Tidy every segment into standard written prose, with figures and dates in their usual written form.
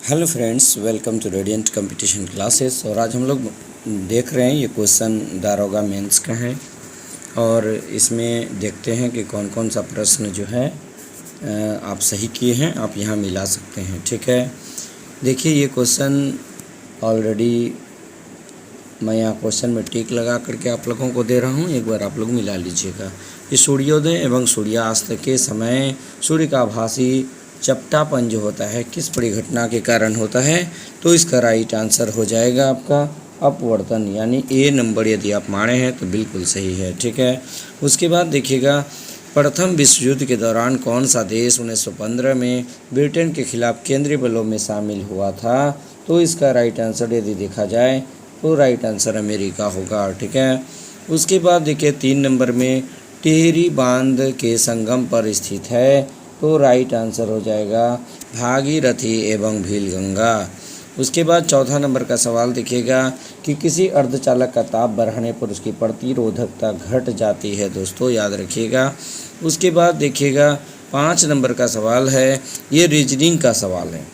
Hello friends, welcome to radiant competition classes. और आज हम लोग देख रहे हैं ये क्वेश्चन दारोगा मेंस का है और इसमें देखते हैं कि कौन कौन सा प्रश्न जो है आप सही किए हैं, आप यहाँ मिला सकते हैं। ठीक है, देखिए ये क्वेश्चन ऑलरेडी मैं यहाँ क्वेश्चन में टिक लगा करके आप लोगों को दे रहा हूँ, एक बार आप लोग मिला लीजिएगा। ये सूर्योदय एवं सूर्यास्त के समय सूर्य का आभासी चपटापन जो होता है किस परिघटना के कारण होता है, तो इसका राइट आंसर हो जाएगा आपका अपवर्तन, यानी ए नंबर यदि आप माने हैं तो बिल्कुल सही है। ठीक है, उसके बाद देखिएगा प्रथम विश्व युद्ध के दौरान कौन सा देश 1915 में ब्रिटेन के खिलाफ केंद्रीय बलों में शामिल हुआ था, तो इसका राइट आंसर यदि देखा जाए तो राइट आंसर अमेरिका होगा। ठीक है, उसके बाद देखिए 3 नंबर में टिहरी बांध के संगम पर स्थित है, तो राइट आंसर हो जाएगा भागीरथी एवं भीलगंगा। उसके बाद चौथा नंबर का सवाल देखिएगा कि किसी अर्धचालक का ताप बढ़ाने पर उसकी प्रतिरोधकता घट जाती है, दोस्तों याद रखिएगा। उसके बाद देखिएगा 5 नंबर का सवाल है, ये रीजनिंग का सवाल है।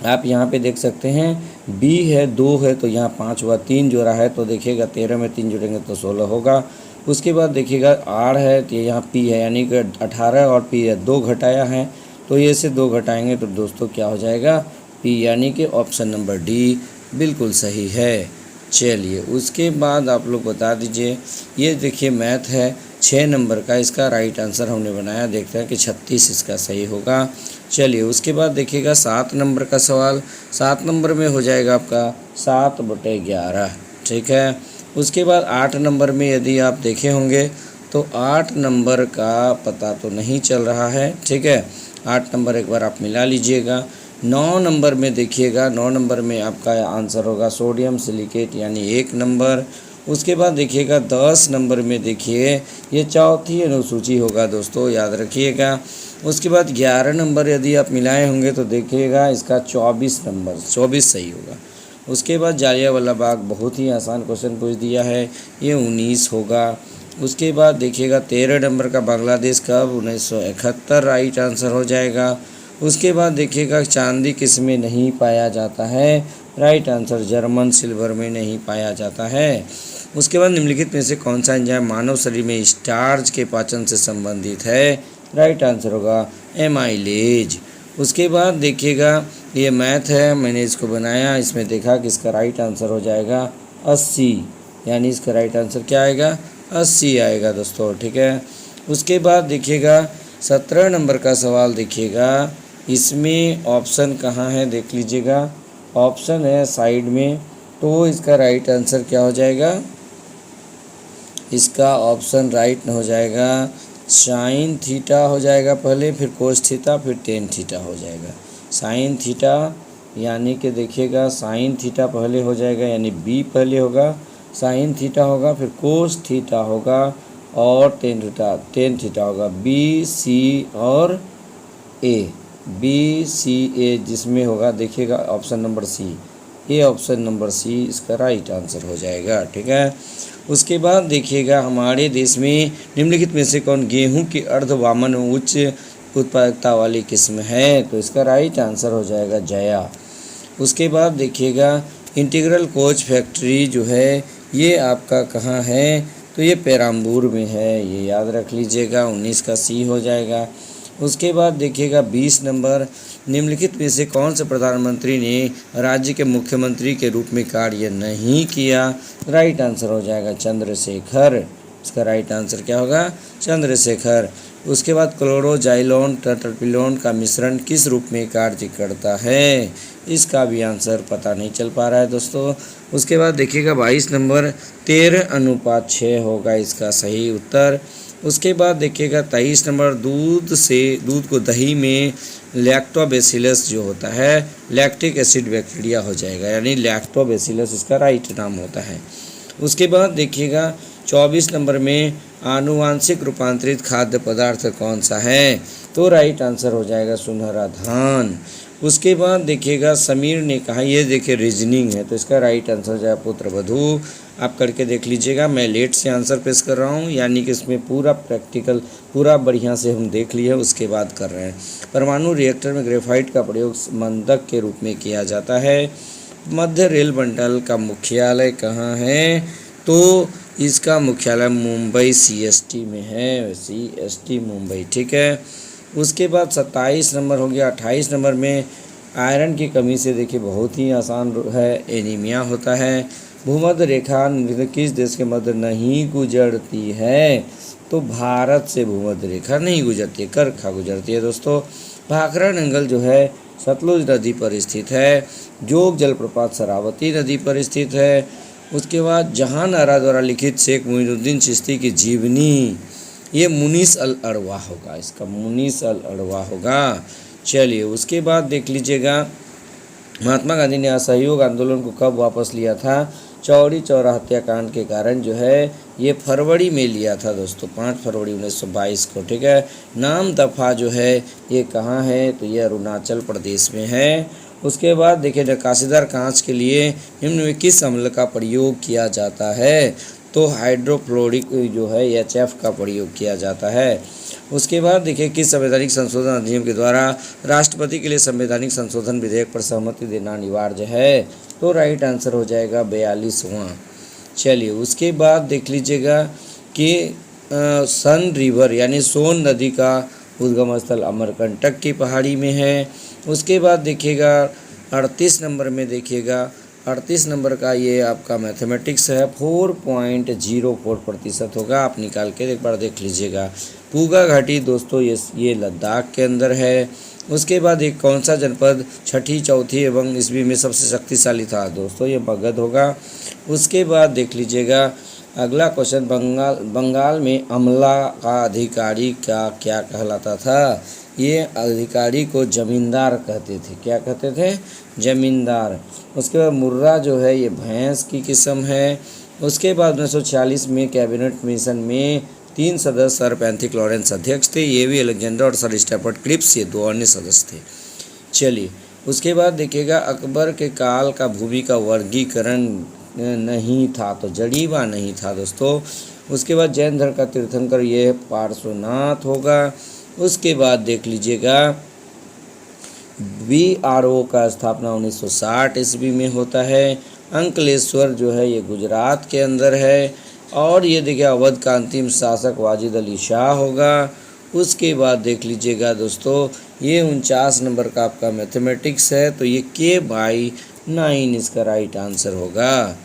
आप यहाँ पे देख सकते हैं बी है 2 है तो यहाँ 5 हुआ, 3 जोड़ा है तो देखिएगा 13 में 3 जोड़ेंगे तो 16 होगा। उसके बाद देखिएगा आर है तो यहाँ पी है, यानी कि 18 और पी है 2 घटाया है तो ये से 2 घटाएंगे तो दोस्तों क्या हो जाएगा पी, यानी कि ऑप्शन नंबर डी बिल्कुल सही है। चलिए उसके बाद आप लोग बता दीजिए, ये देखिए मैथ है 6 नंबर का, इसका राइट आंसर हमने बनाया, देखते हैं कि 36 इसका सही होगा। चलिए उसके बाद देखिएगा 7 नंबर का सवाल, 7 नंबर में हो जाएगा आपका 7/11। ठीक है, उसके बाद 8 नंबर में यदि आप देखे होंगे तो 8 नंबर का पता तो नहीं चल रहा है। ठीक है, 8 नंबर एक बार आप मिला लीजिएगा। 9 नंबर में देखिएगा, 9 नंबर में आपका आंसर होगा सोडियम सिलिकेट, यानी 1 नंबर। उसके बाद देखिएगा 10 नंबर में देखिए ये चौथी अनुसूची होगा, दोस्तों याद रखिएगा। उसके बाद 11 नंबर यदि आप मिलाए होंगे तो देखिएगा इसका 24 नंबर, 24 सही होगा। उसके बाद जालियांवाला बाग, बहुत ही आसान क्वेश्चन पूछ दिया है, ये 19 होगा। उसके बाद देखिएगा 13 नंबर का बांग्लादेश कब 1971 राइट आंसर हो जाएगा। उसके बाद देखिएगा चांदी किस में नहीं पाया जाता है, राइट आंसर जर्मन सिल्वर में नहीं पाया जाता है। उसके बाद निम्नलिखित में से कौन सा एंजाइम मानव शरीर में स्टार्च के पाचन से संबंधित है, राइट आंसर होगा एमाइलेज। उसके बाद देखिएगा ये मैथ है, मैंने इसको बनाया, इसमें देखा कि इसका राइट आंसर हो जाएगा 80, यानी इसका राइट आंसर क्या आएगा 80 आएगा दोस्तों। ठीक है, उसके बाद देखिएगा 17 नंबर का सवाल देखिएगा, इसमें ऑप्शन कहाँ है देख लीजिएगा, ऑप्शन है साइड में, तो इसका राइट आंसर क्या हो जाएगा, इसका ऑप्शन राइट हो जाएगा साइन थीटा हो जाएगा पहले, फिर कोस थीटा, फिर टेन थीटा हो जाएगा। साइन थीटा यानी कि देखिएगा साइन थीटा पहले हो जाएगा, यानी बी पहले होगा, साइन थीटा होगा, फिर कोस थीटा होगा और टेन थीटा होगा। बी सी और ए, बी सी ए जिसमें होगा देखिएगा ऑप्शन नंबर सी, ये ऑप्शन नंबर सी इसका राइट आंसर हो जाएगा। ठीक है, उसके बाद देखिएगा हमारे देश में निम्नलिखित में से कौन गेहूं की अर्धवामन उच्च उत्पादकता वाली किस्म है, तो इसका राइट आंसर हो जाएगा जया। उसके बाद देखिएगा इंटीग्रल कोच फैक्ट्री जो है ये आपका कहाँ है, तो ये पेराम्बूर में है, ये याद रख लीजिएगा, 19 का सी हो जाएगा। उसके बाद देखिएगा 20 नंबर, निम्नलिखित में से कौन से प्रधानमंत्री ने राज्य के मुख्यमंत्री के रूप में कार्य नहीं किया, राइट आंसर हो जाएगा चंद्रशेखर, इसका राइट आंसर क्या होगा चंद्रशेखर। उसके बाद क्लोरोजाइलोन टेट्रापिलोन का मिश्रण किस रूप में कार्य करता है, इसका भी आंसर पता नहीं चल पा रहा है दोस्तों। उसके बाद देखिएगा 22 नंबर 13:6 होगा इसका सही उत्तर। उसके बाद देखिएगा 23 नंबर दूध को दही में लैक्टोबैसिलस जो होता है लैक्टिक एसिड बैक्टीरिया हो जाएगा, यानी लैक्टोबैसिलस इसका राइट नाम होता है। उसके बाद देखिएगा 24 नंबर में आनुवांशिक रूपांतरित खाद्य पदार्थ कौन सा है, तो राइट आंसर हो जाएगा सुनहरा धान। उसके बाद देखिएगा समीर ने कहा, ये देखिए रीजनिंग है, तो इसका राइट आंसर हो जाएगा पुत्रवधू। आप करके देख लीजिएगा, मैं लेट से आंसर पेश कर रहा हूँ, यानी कि इसमें पूरा प्रैक्टिकल पूरा बढ़िया से हम देख लिए उसके बाद कर रहे हैं। परमाणु रिएक्टर में ग्रेफाइट का प्रयोग मंदक के रूप में किया जाता है। मध्य रेल मंडल का मुख्यालय कहाँ है? तो इसका मुख्यालय मुंबई CST में है, CST मुंबई, ठीक है। उसके बाद 27 नंबर हो गया। 28 नंबर में आयरन की कमी से देखिए बहुत ही आसान है, एनीमिया होता है। भूमध्य रेखा किस देश के मध्य नहीं गुजरती है? तो भारत से भूमध्य रेखा नहीं गुजरती है, कर्खा गुजरती है दोस्तों। भाखड़ा नंगल जो है सतलुज नदी पर स्थित है। जोग जलप्रपात शरावती नदी पर स्थित है। उसके बाद जहान आरा द्वारा लिखित शेख मोइनुद्दीन चिश्ती की जीवनी, ये मुनीस अल अरवा होगा, इसका मुनीस अल अरवा होगा। चलिए उसके बाद देख लीजिएगा, महात्मा गांधी ने असहयोग आंदोलन को कब वापस लिया था? चौरी चौरा हत्याकांड के कारण जो है ये फरवरी में लिया था दोस्तों, 5 फरवरी 1922 को, ठीक है। नाम दफ़ा जो है ये कहाँ है? तो ये अरुणाचल प्रदेश में है। उसके बाद देखिए नक्काशीदार कांच के लिए निम्न में किस अम्ल का प्रयोग किया जाता है? तो हाइड्रोफ्लोरिक जो है HF का प्रयोग किया जाता है। उसके बाद देखिए किस संवैधानिक संशोधन अधिनियम के द्वारा राष्ट्रपति के लिए संवैधानिक संशोधन विधेयक पर सहमति देना अनिवार्य है? तो राइट आंसर हो जाएगा 42वां। चलिए उसके बाद देख लीजिएगा कि सन रिवर यानी सोन नदी का उद्गम स्थल अमरकंटक की पहाड़ी में है। उसके बाद देखिएगा 38 नंबर में देखिएगा 38 नंबर का ये आपका मैथमेटिक्स है, 4.04% होगा, आप निकाल के एक बार देख लीजिएगा। पूगा घाटी दोस्तों ये लद्दाख के अंदर है। उसके बाद एक कौन सा जनपद छठी, चौथी एवं ईस्वी में सबसे शक्तिशाली था? दोस्तों ये मगध होगा। उसके बाद देख लीजिएगा अगला क्वेश्चन, बंगाल में अमला का अधिकारी का क्या कहलाता था? ये अधिकारी को जमींदार कहते थे। क्या कहते थे? जमींदार। उसके बाद मुर्रा जो है ये भैंस की किस्म है। उसके बाद 1946 में कैबिनेट मिशन में 3 सदस्य सर पैंथिक लॉरेंस अध्यक्ष थे, ये भी अलेक्जेंडर और सर स्टैफर्ड क्रिप्स, ये 2 अन्य सदस्य थे। चलिए उसके बाद देखिएगा अकबर के काल का भूमि का वर्गीकरण नहीं था, तो जड़ीवा नहीं था दोस्तों। उसके बाद जैन धर्म का तीर्थंकर ये पार्श्वनाथ होगा। उसके बाद देख लीजिएगा BRO का स्थापना 1960 ईस्वी में होता है। अंकलेश्वर जो है ये गुजरात के अंदर है। और ये देखिए अवध का अंतिम शासक वाजिद अली शाह होगा। उसके बाद देख लीजिएगा दोस्तों ये 49 नंबर का आपका मैथमेटिक्स है, तो ये K/9 इसका राइट आंसर होगा।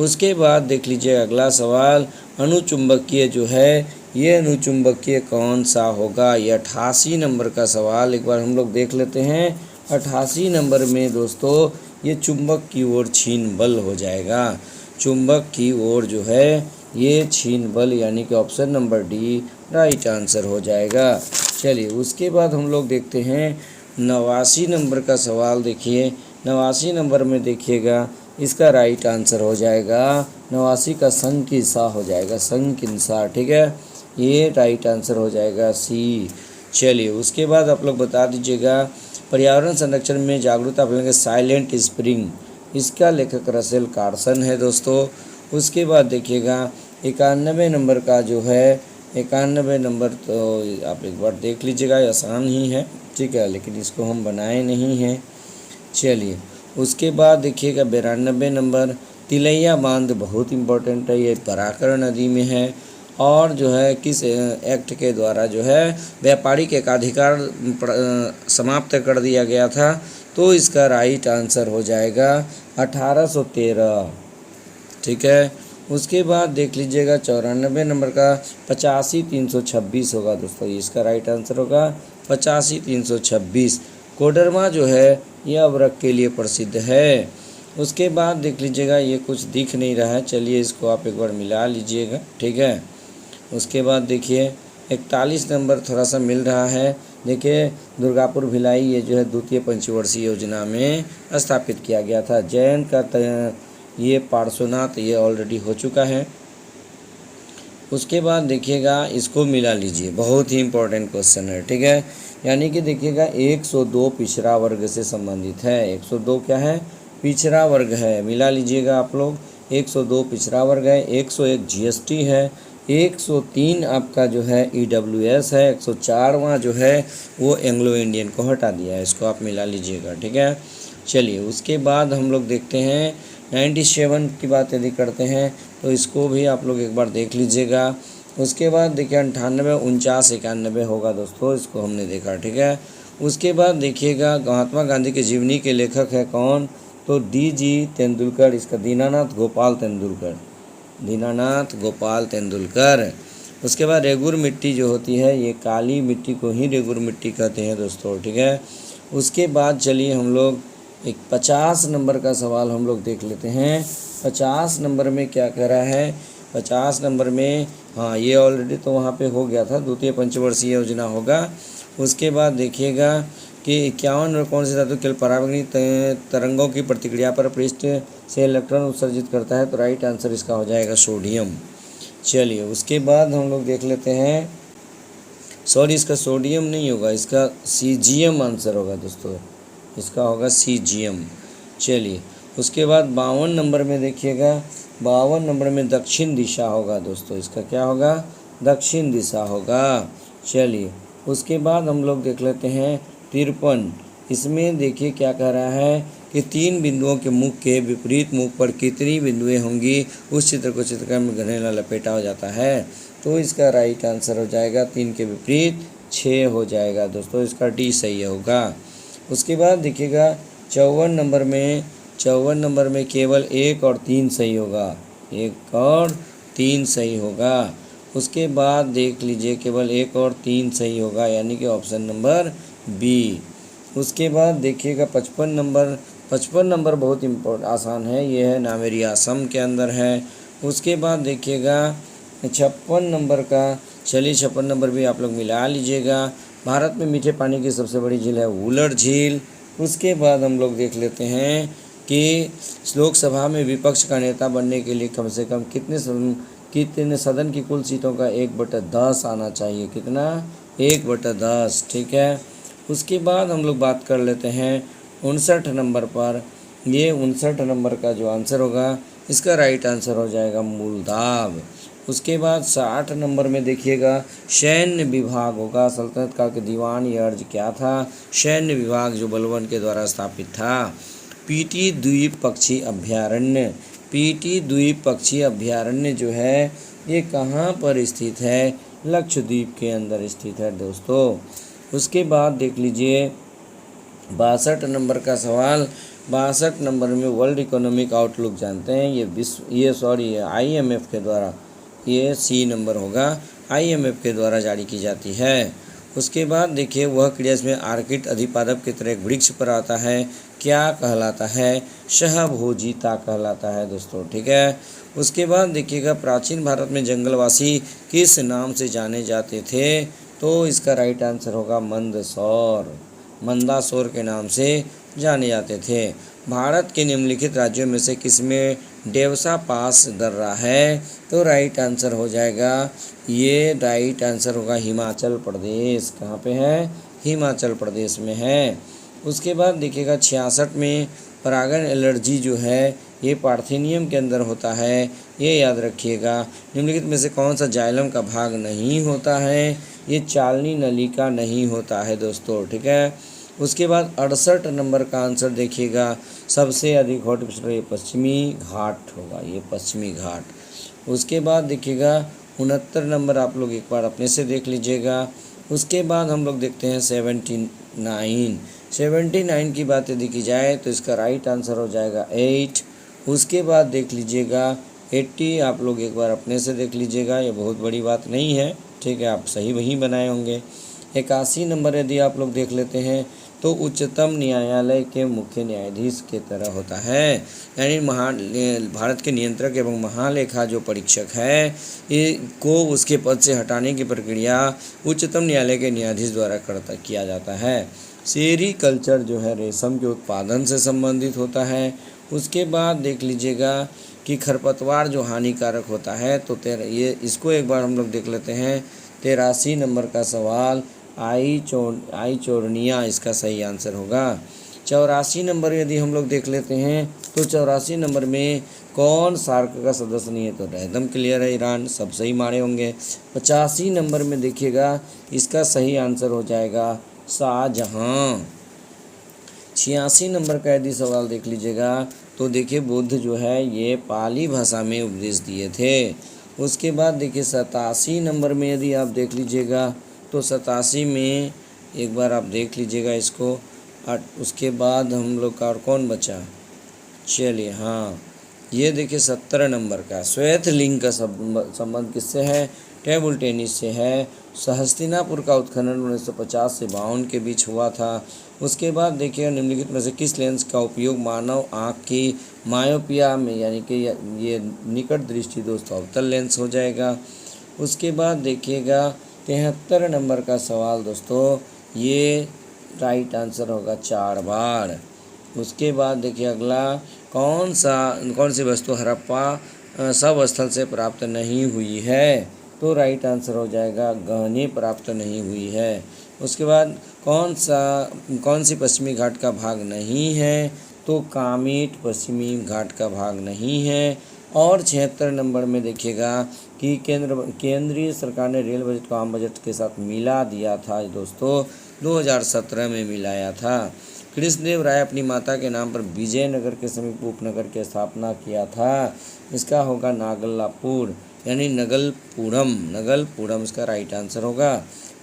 उसके बाद देख लीजिए अगला सवाल, अनुचुंबकीय जो है ये अनुचुंबकीय कौन सा होगा? ये 88 नंबर का सवाल एक बार हम लोग देख लेते हैं। 88 नंबर में दोस्तों ये चुंबक की ओर छीन बल हो जाएगा। चुंबक की ओर जो है ये छीन बल, यानी कि option number D right answer हो जाएगा। चलिए उसके बाद हम लोग देखते हैं 89 नंबर का सवाल। देखिए 89 नंबर में देखिएगा इसका राइट आंसर हो जाएगा 89 का संकिसा हो जाएगा, संकिसा, ठीक है, ये राइट आंसर हो जाएगा सी। चलिए उसके बाद आप लोग बता दीजिएगा पर्यावरण संरक्षण में जागरूकता फैलाने साइलेंट स्प्रिंग, इसका लेखक रसेल कार्सन है दोस्तों। उसके बाद देखिएगा 91 नंबर का जो है 91 नंबर, तो आप एक बार देख लीजिएगा, आसान ही है, ठीक है, लेकिन इसको हम बनाए नहीं हैं। चलिए उसके बाद देखिएगा 92 नंबर, तिलैया बांध बहुत इम्पोर्टेंट है, ये बराकर नदी में है। और जो है किस एक्ट के द्वारा जो है व्यापारिक एकाधिकार समाप्त कर दिया गया था? तो इसका राइट आंसर हो जाएगा 1813, ठीक है। उसके बाद देख लीजिएगा 94 नंबर का 85,326 होगा दोस्तों, इसका राइट आंसर होगा 85,326। कोडरमा जो है यह अवरक के लिए प्रसिद्ध है। उसके बाद देख लीजिएगा ये कुछ दिख नहीं रहा है, चलिए इसको आप एक बार मिला लीजिएगा, ठीक है। उसके बाद देखिए 41 नंबर थोड़ा सा मिल रहा है। देखिए दुर्गापुर भिलाई ये जो है द्वितीय पंचवर्षीय योजना में स्थापित किया गया था। जैन का ये पार्श्वनाथ ये ऑलरेडी हो चुका है। उसके बाद देखिएगा इसको मिला लीजिए, बहुत ही इंपॉर्टेंट क्वेश्चन है, ठीक है। यानी कि देखिएगा 102 पिछड़ा वर्ग से संबंधित है। 102 क्या है? पिछड़ा वर्ग है। मिला लीजिएगा आप लोग, 102 पिछड़ा वर्ग है, 101 जीएसटी है, 103 आपका जो है ईडब्ल्यूएस है, 104वां जो है वो एंग्लो इंडियन को हटा दिया है। इसको आप मिला लीजिएगा, ठीक है। चलिए उसके बाद हम लोग देखते हैं 97 की बात यदि करते हैं तो इसको भी आप लोग एक बार देख लीजिएगा। उसके बाद देखिए 98, 49, 91 होगा दोस्तों, इसको हमने देखा, ठीक है। उसके बाद देखिएगा महात्मा गांधी के जीवनी के लेखक है कौन? तो डी.जी. तेंदुलकर, इसका दीनानाथ गोपाल तेंदुलकर, दीनानाथ गोपाल तेंदुलकर। उसके बाद रेगुर मिट्टी जो होती है ये काली मिट्टी को ही रेगुर मिट्टी कहते हैं दोस्तों, ठीक है। उसके बाद चलिए हम लोग एक 50 नंबर का सवाल हम लोग देख लेते हैं। 50 नंबर में क्या कह रहा है? 50 नंबर में, हाँ ये ऑलरेडी तो वहाँ पे हो गया था, द्वितीय पंचवर्षीय योजना होगा। उसके बाद देखिएगा कि 51 नंबर कौन सी धातु केवल परावैंगनी तरंगों की प्रतिक्रिया पर पृष्ठ से इलेक्ट्रॉन उत्सर्जित करता है? तो राइट आंसर इसका हो जाएगा सोडियम। चलिए उसके बाद हम लोग देख लेते हैं, सॉरी इसका सोडियम नहीं होगा, इसका सीजियम आंसर होगा दोस्तों, इसका होगा सीजियम। चलिए उसके बाद 52 नंबर में देखिएगा, 52 नंबर में दक्षिण दिशा होगा दोस्तों, इसका क्या होगा? दक्षिण दिशा होगा। चलिए उसके बाद हम लोग देख लेते हैं 53, इसमें देखिए क्या कह रहा है कि 3 बिंदुओं के मुख के विपरीत मुख पर कितनी बिंदुएं होंगी? उस चित्र को चित्रकार में घनेरा लपेटा हो जाता है। तो इसका राइट आंसर हो जाएगा 3 के विपरीत 6 हो जाएगा दोस्तों, इसका डी सही होगा। उसके बाद देखिएगा 54 नंबर में केवल 1 और 3 सही होगा, 1 और 3 सही होगा। उसके बाद देख लीजिए केवल 1 और 3 सही होगा, यानी कि ऑप्शन नंबर बी। उसके बाद देखिएगा 55 नंबर बहुत आसान है, ये है नामेरी असम के अंदर है। उसके बाद देखिएगा 56 नंबर का, चलिए 56 नंबर भी आप लोग मिला लीजिएगा। भारत में मीठे पानी की सबसे बड़ी झील है वुलर झील। उसके बाद हम लोग देख लेते हैं कि लोकसभा में विपक्ष का नेता बनने के लिए कम से कम कितने सदन की कुल सीटों का 1/10 आना चाहिए? कितना? 1/10, ठीक है। उसके बाद हम लोग बात कर लेते हैं 59 नंबर पर। ये 59 नंबर का जो आंसर होगा इसका राइट आंसर हो जाएगा मूलदाब। उसके बाद 60 नंबर में देखिएगा सैन्य विभाग होगा। सल्तनत काल के दीवान ये अर्ज क्या था? सैन्य विभाग जो बलबन के द्वारा स्थापित था। पीटी द्वीप पक्षी अभ्यारण्य, पीटी द्वीप पक्षी अभ्यारण्य जो है ये कहाँ पर स्थित है? लक्षद्वीप के अंदर स्थित है दोस्तों। उसके बाद देख लीजिए 62 नंबर का सवाल। 62 नंबर में वर्ल्ड इकोनॉमिक आउटलुक जानते हैं, ये आईएमएफ के द्वारा, ये सी नंबर होगा, आईएमएफ के द्वारा जारी की जाती है। उसके बाद देखिए वह क्रिया इसमें आर्किड अधिपादप की तरह एक वृक्ष पर आता है, क्या कहलाता है? सहभोजिता कहलाता है दोस्तों, ठीक है। उसके बाद देखिएगा प्राचीन भारत में जंगलवासी किस नाम से जाने जाते थे? तो इसका राइट आंसर होगा मंदसौर, मंदासौर के नाम से जाने जाते थे। भारत के निम्नलिखित राज्यों में से किसमें डेवसा पास दर्रा है? तो राइट आंसर हो जाएगा, ये राइट आंसर होगा हिमाचल प्रदेश। कहाँ पे है? हिमाचल प्रदेश में है। उसके बाद देखिएगा 66 में परागन एलर्जी जो है ये पार्थेनियम के अंदर होता है, ये याद रखिएगा। निम्नलिखित में से कौन सा जाइलम का भाग नहीं होता है? ये चालनी नली का नहीं होता है दोस्तों, ठीक है। उसके बाद 68 नंबर का आंसर देखिएगा, सबसे अधिक हॉट ये पश्चिमी घाट होगा, ये पश्चिमी घाट। उसके बाद देखिएगा 69 नंबर आप लोग एक बार अपने से देख लीजिएगा। उसके बाद हम लोग देखते हैं 79 की बात यदि की जाए तो इसका राइट आंसर हो जाएगा 8। उसके बाद देख लीजिएगा 80 आप लोग एक बार अपने से देख लीजिएगा, ये बहुत बड़ी बात नहीं है, ठीक है, आप सही वही बनाए होंगे। 81 नंबर यदि आप लोग देख लेते हैं तो उच्चतम न्यायालय के मुख्य न्यायाधीश के तरह होता है, यानी भारत के नियंत्रक एवं महालेखा जो परीक्षक है ये को उसके पद से हटाने की प्रक्रिया उच्चतम न्यायालय के न्यायाधीश द्वारा किया जाता है। सेरीकल्चर जो है रेशम के उत्पादन से संबंधित होता है। उसके बाद देख लीजिएगा कि खरपतवार जो हानिकारक होता है, तो ये इसको एक बार हम लोग देख लेते हैं। 83 नंबर का सवाल आइचोर्निया इसका सही आंसर होगा। 84 नंबर यदि हम लोग देख लेते हैं तो 84 नंबर में कौन सार्क का सदस्य नहीं है, तो एकदम क्लियर है, ईरान, सब सही मारे होंगे। 85 नंबर में देखिएगा इसका सही आंसर हो जाएगा शाहजहां। 86 नंबर का यदि सवाल देख लीजिएगा तो देखिए बुद्ध जो है ये पाली भाषा में उपदेश दिए थे। उसके बाद देखिए 87 नंबर में यदि आप देख लीजिएगा तो 87 में एक बार आप देख लीजिएगा इसको। उसके बाद हम लोग का और कौन बचा, चलिए हाँ, ये देखिए 70 नंबर का श्वेत लिंग का संबंध किससे है, टेबल टेनिस से है। हस्तिनापुर का उत्खनन 1950 से 52 के बीच हुआ था। उसके बाद देखिए निम्नलिखित में से किस लेंस का उपयोग मानव आँख की मायोपिया में, यानी कि ये निकट दृष्टि दोस्तों अवतल लेंस हो जाएगा। उसके बाद देखिएगा 73 नंबर का सवाल दोस्तों, ये राइट आंसर होगा 4 बार। उसके बाद देखिए अगला कौन सी वस्तु हड़प्पा सब स्थल से प्राप्त नहीं हुई है, तो राइट आंसर हो जाएगा गहने प्राप्त नहीं हुई है। उसके बाद कौन सी पश्चिमी घाट का भाग नहीं है, तो कामेट पश्चिमी घाट का भाग नहीं है। और 76 नंबर में देखिएगा कि केंद्रीय सरकार ने रेल बजट को आम बजट के साथ मिला दिया था दोस्तों, 2017 में मिलाया था। कृष्णदेव राय अपनी माता के नाम पर विजयनगर के समीप उपनगर की स्थापना किया था, इसका होगा नागलापुर, यानी नगलपुरम इसका राइट आंसर होगा।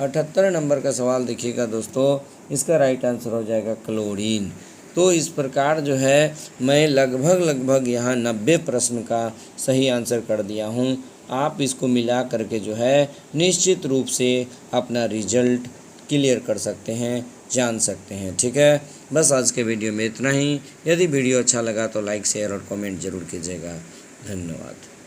78 नंबर का सवाल देखिएगा दोस्तों, इसका राइट आंसर हो जाएगा क्लोरीन। तो इस प्रकार जो है मैं लगभग यहाँ 90 प्रश्न का सही आंसर कर दिया हूँ। आप इसको मिला करके जो है निश्चित रूप से अपना रिजल्ट क्लियर कर सकते हैं, जान सकते हैं। ठीक है, बस आज के वीडियो में इतना ही। यदि वीडियो अच्छा लगा तो लाइक शेयर और कमेंट जरूर कीजिएगा। धन्यवाद।